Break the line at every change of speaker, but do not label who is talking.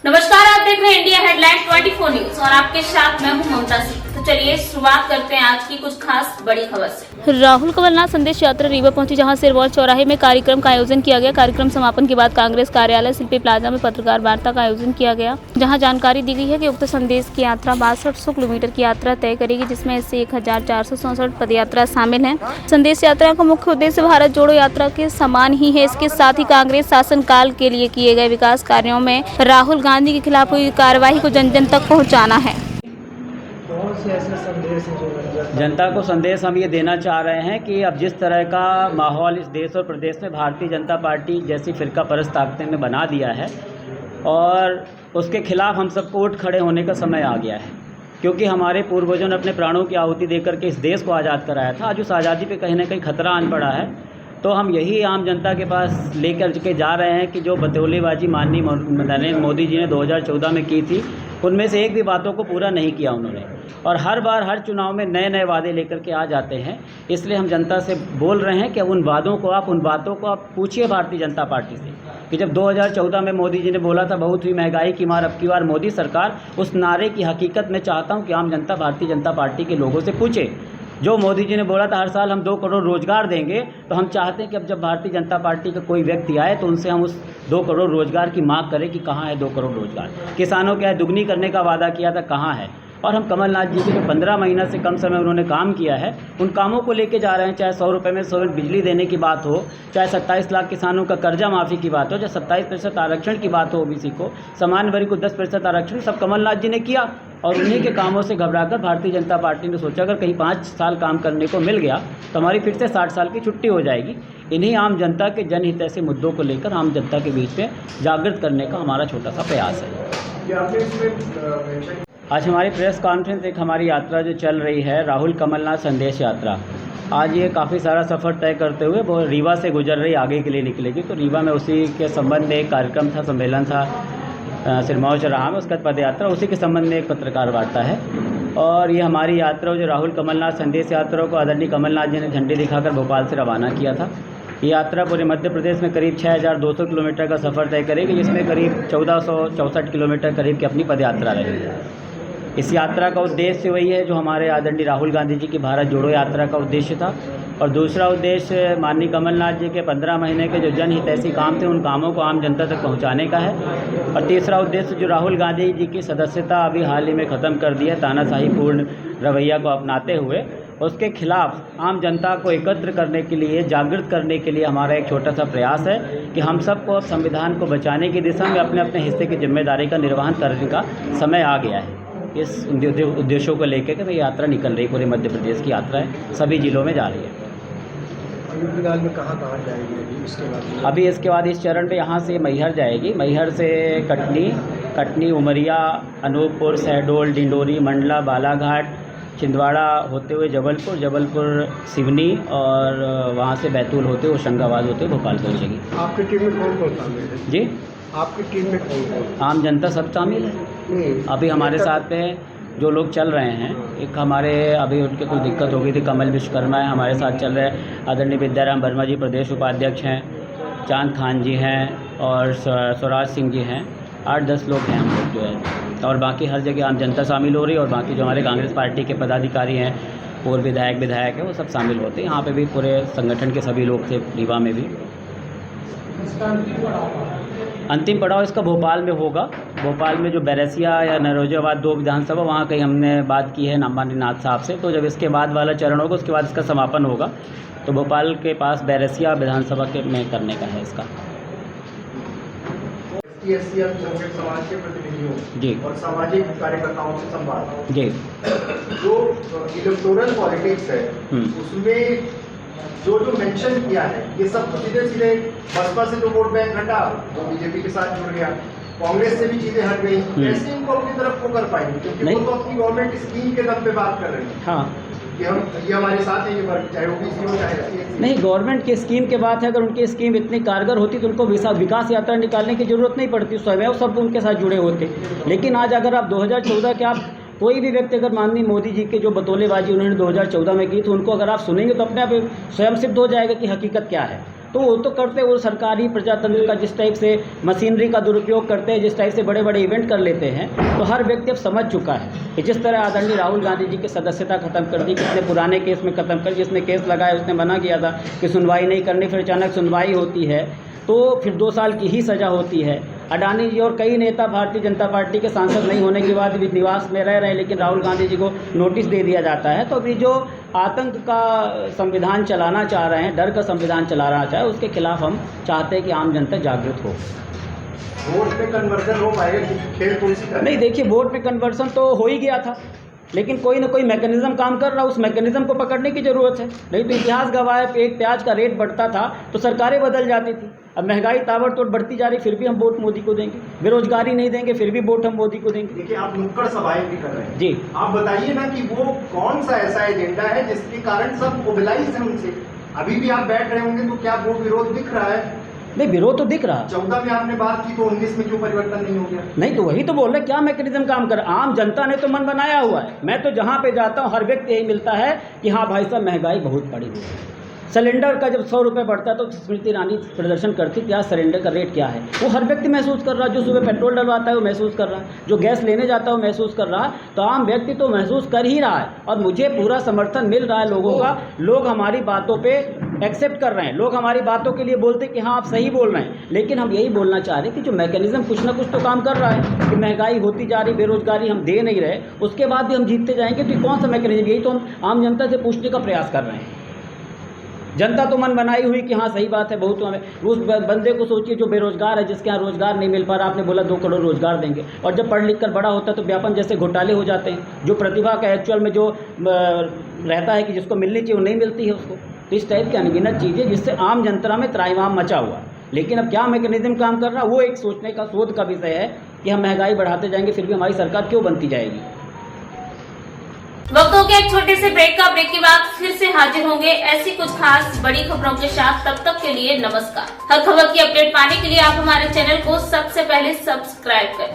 नमस्कार, आप देख रहे हैं इंडिया हेडलाइन 24 न्यूज और आपके साथ मैं हूं ममता सिंह। तो चलिए शुरुआत करते हैं आज की कुछ खास बड़ी खबर से। राहुल कमलनाथ संदेश यात्रा रीवा पहुंची, जहां सिरमौर चौराहे में कार्यक्रम का आयोजन किया गया। कार्यक्रम समापन के बाद कांग्रेस कार्यालय शिल्पी प्लाजा में पत्रकार वार्ता का आयोजन किया गया, जहां जानकारी दी गई है कि उक्त संदेश की यात्रा 6200 किलोमीटर की यात्रा तय करेगी, जिसमें इससे 1464 पदयात्रा शामिल है। संदेश यात्रा का मुख्य उद्देश्य भारत जोड़ो यात्रा के समान ही है। इसके साथ ही कांग्रेस शासनकाल के लिए किए गए विकास कार्यों में राहुल गांधी के खिलाफ हुई कार्रवाई को जन जन तक पहुँचाना है।
जनता को संदेश हम ये देना चाह रहे हैं कि अब जिस तरह का माहौल इस देश और प्रदेश में भारतीय जनता पार्टी जैसी फिरका परस्त ताकतें ने बना दिया है और उसके खिलाफ हम सबको उठ खड़े होने का समय आ गया है, क्योंकि हमारे पूर्वजों ने अपने प्राणों की आहुति देकर के इस देश को आज़ाद कराया था। आज उस आज़ादी पे कहीं ना कहीं खतरा आन पड़ा है। तो हम यही आम जनता के पास लेकर के जा रहे हैं कि जो बतौलेबाजी माननीय नरेंद्र मोदी जी ने 2014 में की थी, उनमें से एक भी बातों को पूरा नहीं किया उन्होंने, और हर बार हर चुनाव में नए नए वादे लेकर के आ जाते हैं। इसलिए हम जनता से बोल रहे हैं कि उन बातों को आप पूछिए भारतीय जनता पार्टी से कि जब 2014 में मोदी जी ने बोला था बहुत हुई महंगाई की मार, अब की बार मोदी सरकार, उस नारे की हकीकत मैं चाहता हूं कि आम जनता भारतीय जनता पार्टी के लोगों से पूछे। जो मोदी जी ने बोला था हर साल हम 2 करोड़ रोजगार देंगे, तो हम चाहते हैं कि अब जब भारतीय जनता पार्टी का कोई व्यक्ति आए तो उनसे हम उस 2 करोड़ रोजगार की मांग करें कि कहाँ है 2 करोड़ रोजगार। किसानों के दुगनी करने का वादा किया था, कहाँ है। और हम कमलनाथ जी के जो 15 महीना से कम समय उन्होंने काम किया है, उन कामों को लेके जा रहे हैं। चाहे 100 रुपये में 100 यूनिट बिजली देने की बात हो, चाहे 27 लाख किसानों का कर्जा माफ़ी की बात हो, चाहे 27% आरक्षण की बात हो ओबीसी को, सामान्य वर्ग को 10% आरक्षण, सब कमलनाथ जी ने किया। और उन्हीं के कामों से घबराकर भारतीय जनता पार्टी ने सोचा अगर कहीं 5 साल काम करने को मिल गया तो हमारी फिर से 60 साल की छुट्टी हो जाएगी। इन्हीं आम जनता के जनहित ऐसे मुद्दों को लेकर आम जनता के बीच में जागृत करने का हमारा छोटा सा प्रयास है। आज हमारी प्रेस कॉन्फ्रेंस एक हमारी यात्रा जो चल रही है, राहुल कमलनाथ संदेश यात्रा, आज ये काफ़ी सारा सफ़र तय करते हुए वो रीवा से गुजर रही आगे के लिए निकलेगी। तो रीवा में उसी के संबंध में एक कार्यक्रम था, सम्मेलन था सिरमौर चौराहा में, उसका पदयात्रा, उसी के संबंध में एक पत्रकार वार्ता है। और ये हमारी यात्रा जो राहुल कमलनाथ संदेश यात्रा को आदरणीय कमलनाथ जी ने झंडी दिखाकर भोपाल से रवाना किया था। ये यात्रा पूरे मध्य प्रदेश में करीब 6200 किलोमीटर का सफ़र तय करेगी, जिसमें करीब 1464 किलोमीटर करीब की अपनी पदयात्रा रहेगी। इस यात्रा का उद्देश्य वही है जो हमारे आदरणीय राहुल गांधी जी की भारत जोड़ो यात्रा का उद्देश्य था। और दूसरा उद्देश्य माननीय कमलनाथ जी के 15 महीने के जो जनहितैषी काम थे, उन कामों को आम जनता तक पहुंचाने का है। और तीसरा उद्देश्य जो राहुल गांधी जी की सदस्यता अभी हाल ही में ख़त्म कर दी है, तानाशाही पूर्ण रवैया को अपनाते हुए, उसके खिलाफ आम जनता को एकत्र करने के लिए, जागृत करने के लिए हमारा एक छोटा सा प्रयास है कि हम सबको अब संविधान को बचाने की दिशा में अपने अपने हिस्से की जिम्मेदारी का निर्वहन करने का समय आ गया है। इस उद्देश्यों को लेकर के ये यात्रा निकल रही, पूरे मध्य प्रदेश की यात्रा है, सभी जिलों में जा रही है।
फिलहाल में कहाँ जाएगी इसके बाद?
अभी इसके बाद इस चरण पे यहाँ से मैहर जाएगी, मैहर से कटनी, उमरिया, अनूपपुर, शहडोल, डिंडोरी, मंडला, बालाघाट, छिंदवाड़ा होते हुए जबलपुर सिवनी, और वहाँ से बैतूल होते हुए होशंगाबाद होते हुए भोपाल पहुँचेगी।
आपकी टीम में कौन कौन शामिल है?
जी,
आपकी टीम में कौन?
आम जनता सब शामिल है। अभी हमारे साथ में जो लोग चल रहे हैं, एक हमारे अभी उनके कुछ दिक्कत हो गई थी, कमल विश्वकर्मा है हमारे साथ चल रहे हैं, आदरणीय विद्याराम वर्मा जी प्रदेश उपाध्यक्ष हैं, चांद खान जी हैं और स्वराज सिंह जी हैं। 8-10 लोग हैं हम लोग जो है, और बाकी हर जगह आम जनता शामिल हो रही है। और बाकी जो हमारे कांग्रेस पार्टी के पदाधिकारी हैं, पूर्व विधायक हैं, वो सब शामिल होते हैं। यहाँ पे भी पूरे संगठन के सभी लोग थे, रीवा में भी। अंतिम पड़ाव इसका भोपाल में होगा। भोपाल में जो बैरसिया या नरोजाबाद 2 विधानसभा, वहाँ कहीं हमने बात की है माननीय नाथ साहब से। तो जब इसके बाद वाला चरण होगा, उसके बाद इसका समापन होगा, तो भोपाल के पास बैरसिया विधानसभा के में करने का है इसका।
समाज के प्रतिनिधियों
जी
और सामाजिक कार्यकर्ताओं से संवाद,
जी,
जो इलेक्टोरल पॉलिटिक्स है उसमें जो मेंशन किया है, ये सब तो सीधे बसपा से जो वोट बैंक घटा, वो बीजेपी के साथ जुड़ गया, कांग्रेस से भी चीजें हट गई, कैसे इनको अपनी तरफ को कर पाएंगे? क्योंकि वो तो अपनी गवर्नमेंट स्कीम के दम पे बात कर रहे हैं।
हाँ,
कि हम ये हमारे साथ है, ये वर्ग चाहे ओबीसी हो चाहे SC।
नहीं, गवर्नमेंट की स्कीम के बात है, अगर उनकी स्कीम इतनी कारगर होती तो उनको विकास यात्रा निकालने की जरूरत नहीं पड़ती, स्वयं सब उनके साथ जुड़े होते। लेकिन आज अगर आप 2014 के आप कोई भी व्यक्ति अगर माननीय मोदी जी के जो बतौलेबाजी उन्होंने 2014 में की, तो उनको अगर आप सुनेंगे तो अपने आप स्वयं सिद्ध हो जाएगा कि हकीकत क्या है। तो वो तो करते वो सरकारी प्रजातंत्र का जिस टाइप से मशीनरी का दुरुपयोग करते हैं, जिस टाइप से बड़े बड़े इवेंट कर लेते हैं, तो हर व्यक्ति अब समझ चुका है कि जिस तरह आदरणीय राहुल गांधी जी की सदस्यता खत्म कर दी, कितने पुराने केस में खत्म कर, जिसने केस लगाया उसने मना किया था कि सुनवाई नहीं करनी, फिर अचानक सुनवाई होती है तो फिर 2 साल की ही सज़ा होती है। अडानी जी और कई नेता भारतीय जनता पार्टी के सांसद नहीं होने के बाद भी निवास में रह रहे हैं, लेकिन राहुल गांधी जी को नोटिस दे दिया जाता है। तो अभी जो आतंक का संविधान चलाना चाह रहे हैं, डर का संविधान चलाना चाहे, उसके खिलाफ हम चाहते हैं कि आम जनता जागृत हो।
वोट में कन्वर्जन हो पाएगा, खेल तुलसी का
नहीं, देखिए वोट में कन्वर्सन तो हो ही गया था, लेकिन कोई ना कोई मैकेनिज्म काम कर रहा है, उस मैकेनिज्म को पकड़ने की ज़रूरत है। नहीं तो इतिहास गवाह है, एक प्याज का रेट बढ़ता था तो सरकारें बदल जाती थी। अब महंगाई ताबड़तोड़ बढ़ती जा रही, फिर भी हम वोट मोदी को देंगे। बेरोजगारी नहीं देंगे, फिर भी वोट हम मोदी को देंगे।
देखिए, आप नुक्कड़ सभाएं भी कर रहे हैं
जी,
आप बताइए ना कि वो कौन सा ऐसा एजेंडा है जिसके कारण सब मोबिलाइज हैं उनसे। अभी भी आप बैठ रहे होंगे तो क्या वो विरोध दिख रहा है?
नहीं, विरोध तो दिख रहा।
14 में आपने बात की तो 19 में क्यों परिवर्तन नहीं हो गया?
नहीं, तो वही तो बोल रहे, क्या मैकेनिज्म काम कर। आम जनता ने तो मन बनाया हुआ है। मैं तो जहाँ पे जाता हूँ हर व्यक्ति यही मिलता है कि हाँ भाई साहब, महंगाई बहुत बढ़ी हुई है। सिलेंडर का जब 100 रुपये बढ़ता है तो स्मृति ईरानी प्रदर्शन करती कि आज सिलेंडर का रेट क्या है। वो हर व्यक्ति महसूस कर रहा है। जो सुबह पेट्रोल डलवाता है वो महसूस कर रहा है, जो गैस लेने जाता है वो महसूस कर रहा है। तो आम व्यक्ति तो महसूस कर ही रहा है और मुझे पूरा समर्थन मिल रहा है लोगों का। लोग हमारी बातों पे एक्सेप्ट कर रहे हैं, लोग हमारी बातों के लिए बोलते हैं कि हाँ आप सही बोल रहे हैं। लेकिन हम यही बोलना चाह रहे हैं कि जो मैकेनिज्म कुछ ना कुछ तो काम कर रहा है कि महंगाई होती जा रही, बेरोजगारी हम दे नहीं रहे, उसके बाद भी हम जीतते जाएंगे। तो कौन सा मैकेनिज्म? यही तो हम आम जनता से पूछने का प्रयास कर रहे हैं। जनता तो मन बनाई हुई कि हाँ सही बात है, बहुत हमें उस बंदे को सोचिए जो बेरोजगार है, जिसके यहाँ रोजगार नहीं मिल पा रहा। आपने बोला 2 करोड़ रोजगार देंगे, और जब पढ़ लिख कर बड़ा होता है तो व्यापन जैसे घोटाले हो जाते हैं। जो प्रतिभा का एक्चुअल में जो रहता है कि जिसको मिलनी चाहिए वो नहीं मिलती है उसको। तो इस टाइप की अनगिनत चीज़ें जिससे आम जनता में त्राहिमाम मचा हुआ। लेकिन अब क्या मैकेनिज्म काम कर रहा है वो एक सोचने का, शोध का विषय है कि हम महंगाई बढ़ाते जाएंगे फिर भी हमारी सरकार क्यों बनती जाएगी।
वक्त हो गया एक छोटे से ब्रेक का। ब्रेक के बाद फिर से हाजिर होंगे ऐसी कुछ खास बड़ी खबरों के साथ। तब तक के लिए नमस्कार। हर खबर की अपडेट पाने के लिए आप हमारे चैनल को सबसे पहले सब्सक्राइब करें।